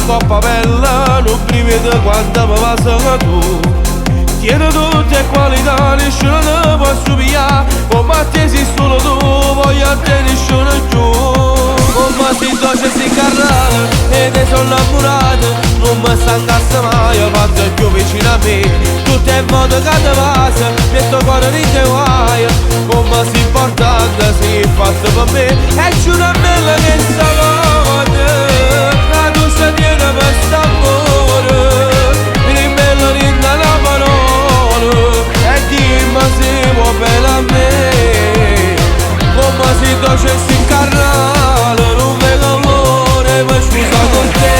coppa bella, non brivido quando mi passa tu. Tieni tutte qualità, nessuno ne posso pigliare, come a te sei solo tu, voglio a te nessuno giù. Come si dolce si carrara e te sono innamorato, non mi stancasse mai quando è più vicino a me. Tutte le volte che ti passa, metto cuore in te guai, come si importante si fatto per me. E giuro a me che sta notte, la tua sta tiene per st'amore, mi bella rinda la parola, e dimmi se vuoi bene a me. Come si dolce si incarnale, non vedo l'ora per scusa con te.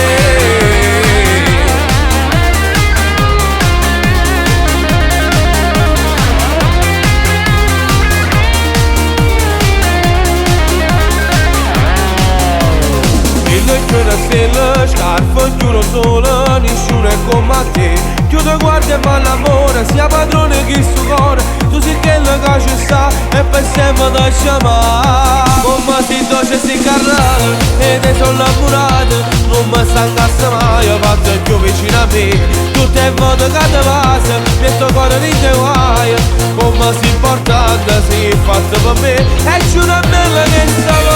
Stelle, scarpe, chiudo sola, nessuno è come a te. Chiudo guardia e fa l'amore, sia padrone che il suo cuore. Tu sei quello che ci sta e per sempre ti chiamare. Come si dolce si carrara e te sono innamorato, non mi stancasse mai quando è più vicino a me. Tutte le volte che ti passa, metto cuore in te guai, come si importante si fatto per me. E giuro a me che stavo